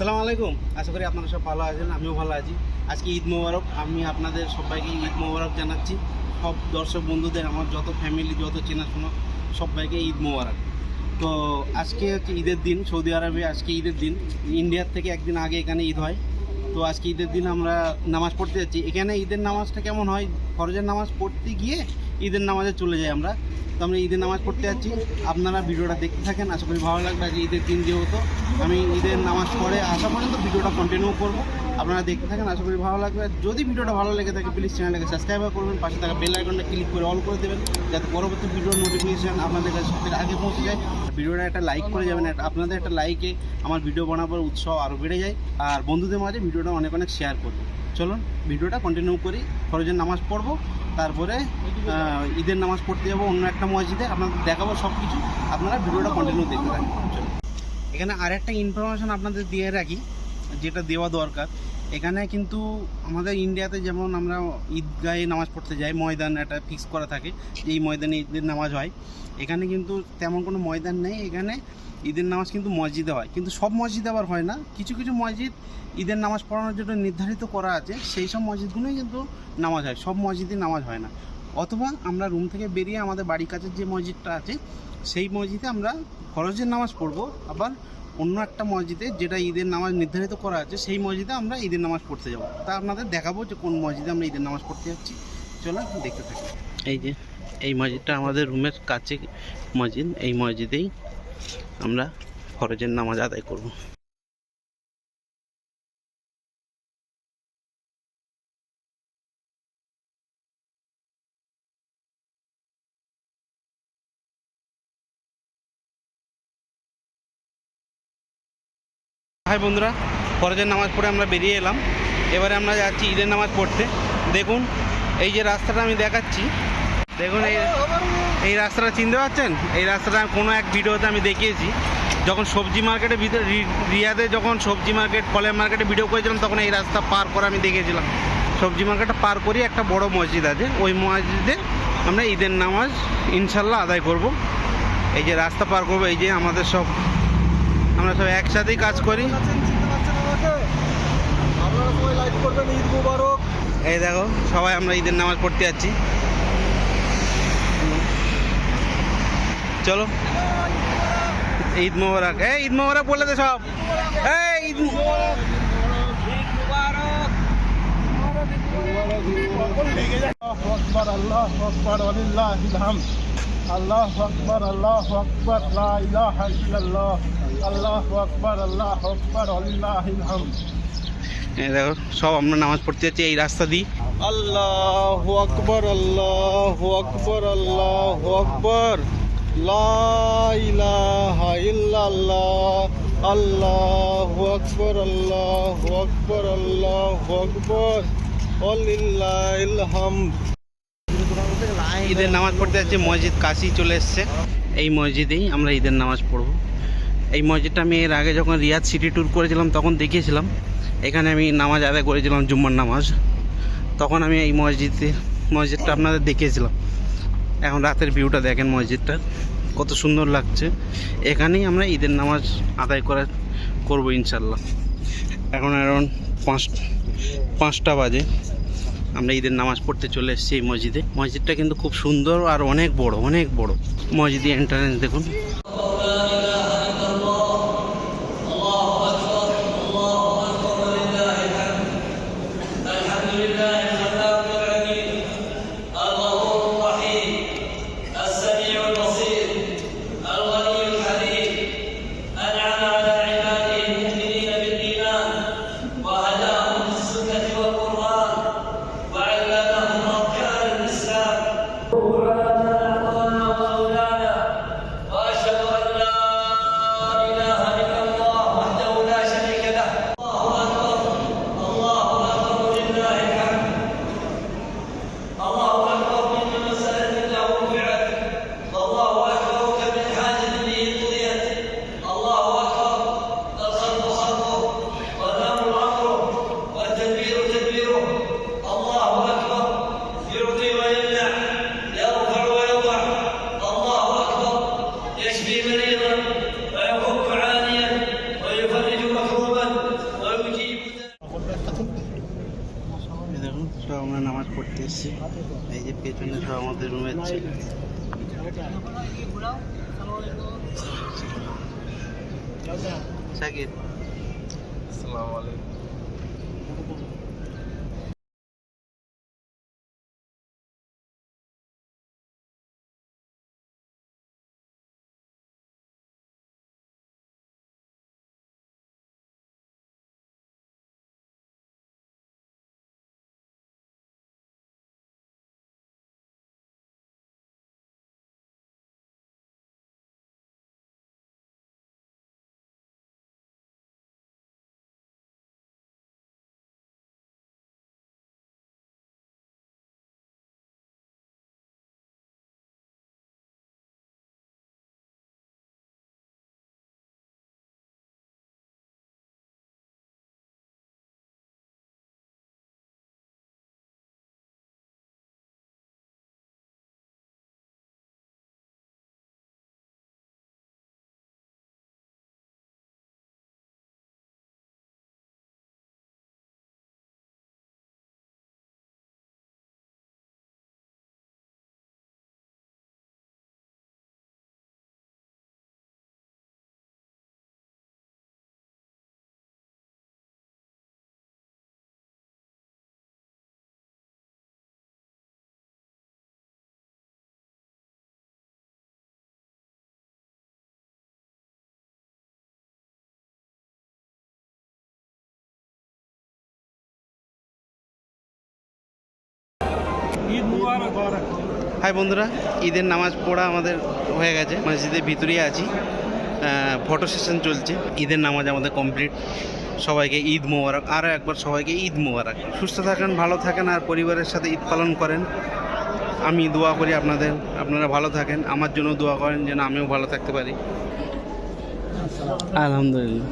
আসসালামু আলাইকুম। আশা করি আপনারা সব ভালো আছেন, আমিও ভালো আছি। আজকে ঈদ মোবারক। আমি আপনাদের সবাইকে ঈদ মোবারক জানাচ্ছি। সব দর্শক বন্ধুদের, আমার যত ফ্যামিলি, যত চেনাশোনা, সবাইকে ঈদ মোবারক। তো আজকে হচ্ছে ঈদের দিন। সৌদি আরবে আজকে ঈদের দিন। ইন্ডিয়ার থেকে একদিন আগে এখানে ঈদ হয়। তো আজকে ঈদের দিন আমরা নামাজ পড়তে যাচ্ছি। এখানে ঈদের নামাজটা কেমন হয়, ফরজের নামাজ পড়তে গিয়ে ঈদের নামাজে চলে যাই আমরা। তো আমরা ঈদের নামাজ পড়তে যাচ্ছি, আপনারা ভিডিওটা দেখতে থাকেন। আশা করি ভালো লাগবে। আজকে ঈদের দিন যেহেতু আমি ঈদের নামাজ পড়ে আসা পর্যন্ত ভিডিওটা কন্টিনিউ করব, আপনারা দেখতে থাকেন। আশা করি ভালো লাগবে। যদি ভিডিওটা ভালো লেগে থাকে প্লিজ চ্যানেলটাকে সাবস্ক্রাইব করবেন, পাশে থাকা বেল আইকনটা ক্লিক করে অল করে দেবেন, যাতে পরবর্তী ভিডিওর নোটিফিকেশান আপনাদের কাছে সবথেকে আগে পৌঁছে যায়। ভিডিওটা একটা লাইক করে যাবেন, আপনাদের একটা লাইকে আমার ভিডিও বানাবার উৎসাহ আরও বেড়ে যায়। আর বন্ধুদের মাঝে ভিডিওটা অনেক অনেক শেয়ার করবেন। চলুন ভিডিওটা কন্টিনিউ করি। ফরজের নামাজ পড়বো, তারপরে ঈদের নামাজ পড়তে যাবো অন্য একটা মসজিদে, আপনাদের দেখাবো সব কিছু। আপনারা ভিডিওটা কন্টিনিউ দেখতে থাকেন। চলুন। এখানে আরেকটা ইনফরমেশান আপনাদের দিয়ে রাখি, যেটা দেওয়া দরকার। এখানে কিন্তু আমাদের ইন্ডিয়াতে যেমন আমরা ঈদগাহে নামাজ পড়তে যাই, ময়দান একটা ফিক্স করা থাকে যে এই ময়দানে ঈদের নামাজ হয়। এখানে কিন্তু তেমন কোনো ময়দান নেই। এখানে ঈদের নামাজ কিন্তু মসজিদে হয়, কিন্তু সব মসজিদে আবার হয় না। কিছু কিছু মসজিদ ঈদের নামাজ পড়ানোর জন্য নির্ধারিত করা আছে, সেই সব মসজিদগুলোই কিন্তু নামাজ হয়, সব মসজিদে নামাজ হয় না। অথবা আমরা রুম থেকে বেরিয়ে আমাদের বাড়ির কাছের যে মসজিদটা আছে সেই মসজিদে আমরা ফরজের নামাজ পড়বো, আবার অন্য একটা মসজিদে যেটা ঈদের নামাজ নির্ধারিত করা আছে সেই মসজিদে আমরা ঈদের নামাজ পড়তে যাব। তা আপনাদের দেখাবো যে কোন মসজিদে আমরা ঈদের নামাজ পড়তে যাচ্ছি। চলো দেখতে থাকি। এই যে এই মসজিদটা আমাদের রুমের কাছে মসজিদ, এই মসজিদেই আমরা ফরজের নামাজ আদায় করব। হাই বন্ধুরা, ফরজের নামাজ পড়ে আমরা বেরিয়ে এলাম। এবারে আমরা যাচ্ছি ঈদের নামাজ পড়তে। দেখুন এই যে রাস্তাটা আমি দেখাচ্ছি, দেখুন এই রাস্তাটা চিনতে পারছেন? এই রাস্তাটা কোনো এক ভিডিওতে আমি দেখিয়েছি, যখন সবজি মার্কেটের ভিতরে রিয়াদে যখন সবজি মার্কেট, ফলের মার্কেটে ভিডিও করেছিলাম, তখন এই রাস্তা পার করে আমি দেখিয়েছিলাম। সবজি মার্কেটটা পার করি একটা বড় মসজিদ আছে, ওই মসজিদে আমরা ঈদের নামাজ ইনশাল্লাহ আদায় করব। এই যে রাস্তা পার করবো, এই যে আমাদের সব, আমরা সব একসাথেই কাজ করি। এই দেখো সবাই আমরা ঈদের নামাজ পড়তে যাচ্ছি। চলো ঈদ মোবারক। এই ঈদ মোবারক বলে দে সব। এই ঈদ মোবারক, ঈদ মোবারক। আল্লাহু আকবার, ওয়ালিল্লাহিল হামদ। আল্লাহু আকবার, আল্লাহু আকবার, লা ইলাহা ইল্লাল্লাহ। আল্লাহু আকবার, আল্লাহু আকবার, ওয়ালিল্লাহিল হামদ। এই দেখো সব আমরা নামাজ পড়তে যাচ্ছি এই রাস্তা দিয়ে। আল্লাহু আকবার, আল্লাহু আকবার, আল্লাহু আকবার, লা ইলাহা ইল্লাল্লাহ। আল্লাহু আকবার, আল্লাহু আকবার, আল্লাহু আকবার, ওয়ালিল্লাহিল হামদ। ঈদের নামাজ পড়তে যাচ্ছি, মসজিদ কাশি চলে এসছে। এই মসজিদেই আমরা ঈদের নামাজ পড়ব। এই মসজিদটা আমি এর আগে যখন রিয়াদ সিটি ট্যুর করেছিলাম তখন দেখিয়েছিলাম। এখানে আমি নামাজ আদায় করেছিলাম, জুম্মার নামাজ। তখন আমি এই মসজিদটা আপনাদের দেখিয়েছিলাম। এখন রাতের ভিউটা দেখেন, মসজিদটা কত সুন্দর লাগছে। এখানেই আমরা ঈদের নামাজ আদায় করবো ইনশাল্লাহ। এখন অ্যারাউন্ড 5টা বাজে। আমরা ঈদের নামাজ পড়তে চলে এসেছি এই মসজিদে। মসজিদটা কিন্তু খুব সুন্দর আর অনেক বড়, অনেক বড়। মসজিদের এন্ট্রান্স দেখুন। وأشهد আমরা নামাজ পড়তে এসেছি। এই যে পেছনে সব আমাদের রুমের ছেলে। শাকির, আসসালামু আলাইকুম। হাই বন্ধুরা, ঈদের নামাজ পড়া আমাদের হয়ে গেছে। মসজিদের ভিতরেই আছি, ফটো সেশন চলছে। ঈদের নামাজ আমাদের কমপ্লিট। সবাইকে ঈদ মোবারক। আরও একবার সবাইকে ঈদ মোবারক। সুস্থ থাকেন, ভালো থাকেন, আর পরিবারের সাথে ঈদ পালন করেন। আমি দোয়া করি আপনারা ভালো থাকেন। আমার জন্য দোয়া করেন যেন আমিও ভালো থাকতে পারি। আলহামদুলিল্লাহ।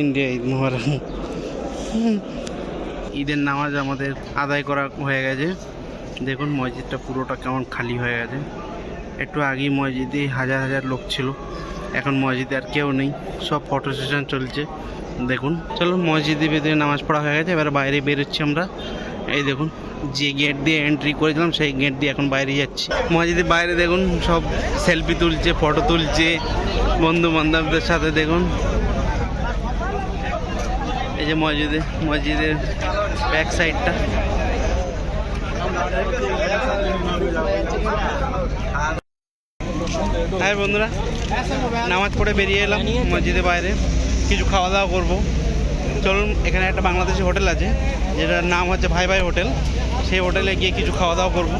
ইন্ডিয়া ঈদ মোবারক। ঈদের নামাজ আমাদের আদায় করা হয়ে গেছে। দেখুন মসজিদটা পুরোটা কেমন খালি হয়ে গেছে। একটু আগেই মসজিদে হাজার হাজার লোক ছিল, এখন মসজিদে আর কেউ নেই, সব ফটো সেশন চলছে। দেখুন, চলো মসজিদের ভিতরে নামাজ পড়া হয়ে গেছে, এবার বাইরে বেরোচ্ছি আমরা। এই দেখুন, যে গেট দিয়ে এন্ট্রি করেছিলাম সেই গেট দিয়ে এখন বাইরে যাচ্ছি। মসজিদের বাইরে দেখুন সব সেলফি তুলছে, ফটো তুলছে বন্ধু বান্ধবদের সাথে। দেখুন এই যে মসজিদের ব্যাক সাইডটা। হ্যাঁ বন্ধুরা, নামাজ পড়ে বেরিয়ে এলাম মসজিদের বাইরে, কিছু খাওয়া দাওয়া করবো। চলুন, এখানে একটা বাংলাদেশি হোটেল আছে যেটার নাম হচ্ছে ভাই ভাই হোটেল। সেই হোটেলে গিয়ে কিছু খাওয়া দাওয়া করবো।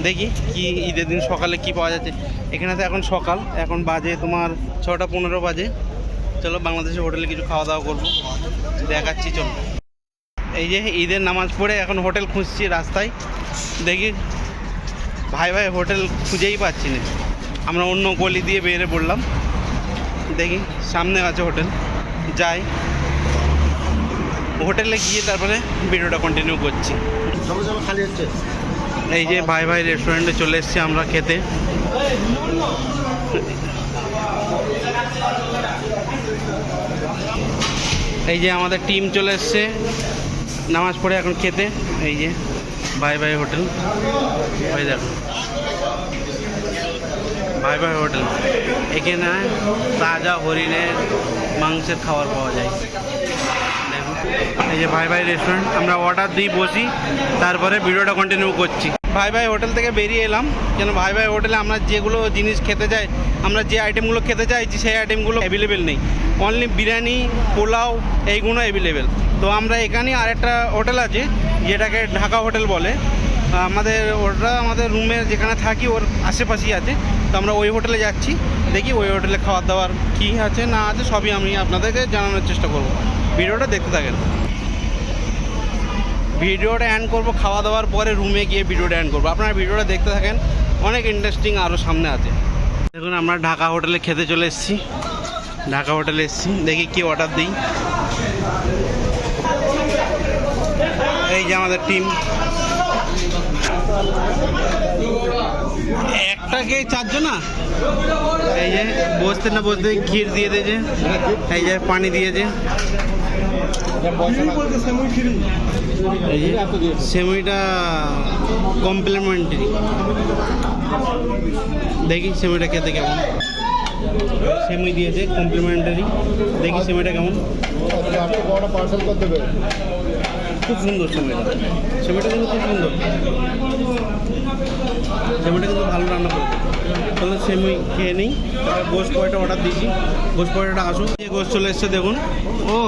দেখি কি ঈদের দিন সকালে কি পাওয়া যাচ্ছে। এখানে তো এখন সকাল, এখন বাজে তোমার 6:15 বাজে। চলো বাংলাদেশি হোটেলে কিছু খাওয়া দাওয়া করবো, দেখাচ্ছি। চলো, এই যে ঈদের নামাজ পড়ে এখন হোটেল খুঁজছি রাস্তায়। দেখি ভাই ভাই হোটেল খুঁজেই পাচ্ছি না। আমরা অন্য গলি দিয়ে বেরিয়ে পড়লাম। দেখি সামনে আছে হোটেল, যাই হোটেলে গিয়ে তারপরে ভিডিওটা কন্টিনিউ করছি। খালি হচ্ছে। এই যে ভাই ভাই রেস্টুরেন্টে চলে এসেছি আমরা খেতে। এই যে আমাদের টিম চলে এসছে নামাজ পড়ে এখন খেতে। এই যে ভাই ভাই হোটেল, ওই দেখো ভাই ভাই হোটেল। এখানে তাজা হরিণের মাংসের খাবার পাওয়া যায়। দেখুন এই যে ভাই ভাই রেস্টুরেন্ট। আমরা অর্ডার দিই, বসি, তারপরে ভিডিওটা কন্টিনিউ করছি। ভাই ভাই হোটেল থেকে বেরিয়ে এলাম, কেন ভাই ভাই হোটেলে আমরা যেগুলো জিনিস খেতে চাই, আমরা যে আইটেমগুলো খেতে চাইছি সেই আইটেমগুলো অ্যাভেলেবেল নেই। অনলি বিরিয়ানি, পোলাও এইগুলো অ্যাভেলেবেল। তো আমরা এখানে আরেকটা হোটেল আছে যেটাকে ঢাকা হোটেল বলে। আমাদের রুমে যেখানে থাকি ওর আশেপাশেই আছে। তো আমরা ওই হোটেলে যাচ্ছি, দেখি ওই হোটেলে খাবার দাবার কী আছে না আছে সবই আমি আপনাদেরকে জানানোর চেষ্টা করব। ভিডিওটা দেখতে থাকেন। ভিডিওটা এন্ড করব খাওয়া দাওয়ার পরে, রুমে গিয়ে ভিডিওটা এন্ড করবো। আপনারা ভিডিওটা দেখতে থাকেন, অনেক ইন্টারেস্টিং আরও সামনে আছে। দেখুন আমরা ঢাকা হোটেলে খেতে চলে এসেছি। ঢাকা হোটেলে এসেছি, দেখি কি অর্ডার দিই। এই যে আমাদের টিম, একটা ওটাকে চারজন না, এই যে বসতে না বসতে ক্ষীর দিয়ে দিয়েছে, এই যে পানি দিয়েছে, এই যে সেমইটা কমপ্লিমেন্টারি। দেখি সেমইটা খেতে কেমন। সেমই দিয়েছে কমপ্লিমেন্টারি, দেখি সেমইটা কেমন। পার্সেল করে দেবে। খুব সুন্দর সেমইটা, সেমইটা কিন্তু খুব সুন্দর, সেমইটা কিন্তু ভালো রান্না করে। তাহলে সেমই খেয়ে নিই, তারপর গোস্ট পরোটা অর্ডার দিয়েছি, গোস্ট পরোটাটা আসুন। এই গোস্ট চলে এসছে দেখুন, ও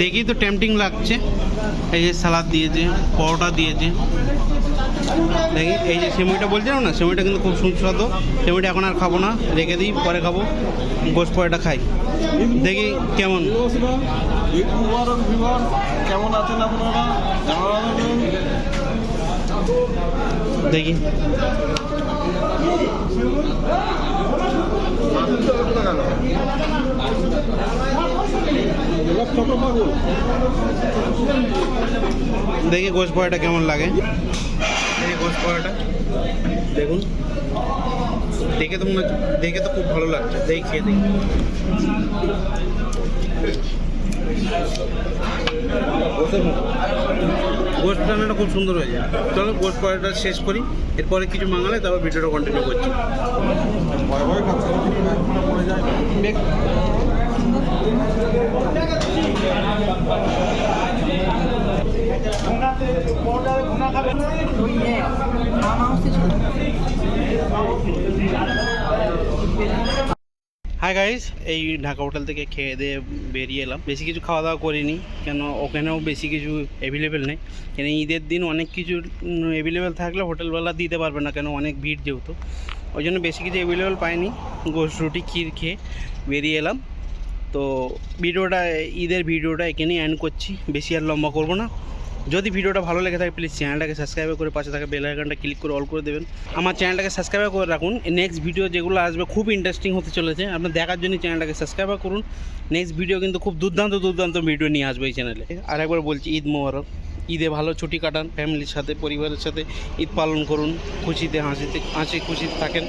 দেখি তো টেম্পটিং লাগছে। এই যে সালাদ দিয়েছে, পরোটা দিয়েছে, দেখি এই যে সেমইটা বলছিলাম না, সেমইটা কিন্তু খুব সুস্বাদু। সেমইটা এখন আর খাবো না, রেখে দিই, পরে খাবো। গোস্ট পরোটা খাই, দেখি কেমন। কেমন আছেন আপনারা? দেখি দেখি গোস্ট পরোটা কেমন লাগে। এই গোস্ট পরোটা দেখুন, দেখে তো মনে দেখে তো খুব ভালো লাগছে। দেখি খেয়ে দেখি। গোস্ট রান্নাটা খুব সুন্দর হয়ে যায়। চলো গোস্ট পরোটা শেষ করি, এরপরে কিছু মাঙালে তারপর ভিডিওটা কন্টিনিউ করছি। হাই গাইস, এই ঢাকা হোটেল থেকে খেয়ে দিয়ে বেরিয়ে এলাম। বেশি কিছু খাওয়া দাওয়া করিনি, কেন ওখানেও বেশি কিছু অ্যাভেলেবেল নেই। কেন ঈদের দিন অনেক কিছু অ্যাভেলেবেল থাকলে হোটেলওয়ালা দিতে পারবে না, কেন অনেক ভিড় যেহেতু, ওই জন্য বেশি কিছু অ্যাভেলেবেল পাইনি। গোস্ট রুটি ক্ষীর খেয়ে বেরিয়ে এলাম। তো ভিডিওটা, ঈদের ভিডিওটা এখানেই এন্ড করছি, বেশি আর লম্বা করবো না। যদি ভিডিওটা ভালো লেগে থাকে প্লিজ চ্যানেলটাকে সাবস্ক্রাইব করে পাশে থাকা বেল আইকনটা ক্লিক করে অল করে দেবেন। আমার চ্যানেলটাকে সাবস্ক্রাইব করে রাখুন। নেক্সট ভিডিও যেগুলো আসবে খুব ইন্টারেস্টিং হতে চলেছে, আপনার দেখার জন্য চ্যানেলটাকে সাবস্ক্রাইব করুন। নেক্সট ভিডিও কিন্তু খুব দুর্দান্ত ভিডিও নিয়ে আসবে এই চ্যানেলে। আর একবার বলছি, ঈদ মোবারক। ঈদে ভালো ছুটি কাটান, ফ্যামিলির সাথে পরিবারের সাথে ঈদ পালন করুন, খুশিতে হাসি খুশিতে থাকেন।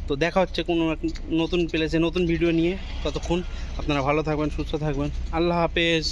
তো দেখা হচ্ছে কোনো এক নতুন প্লেসে নতুন ভিডিও নিয়ে। ততক্ষণ আপনারা ভালো থাকবেন, সুস্থ থাকবেন। আল্লাহ হাফেজ।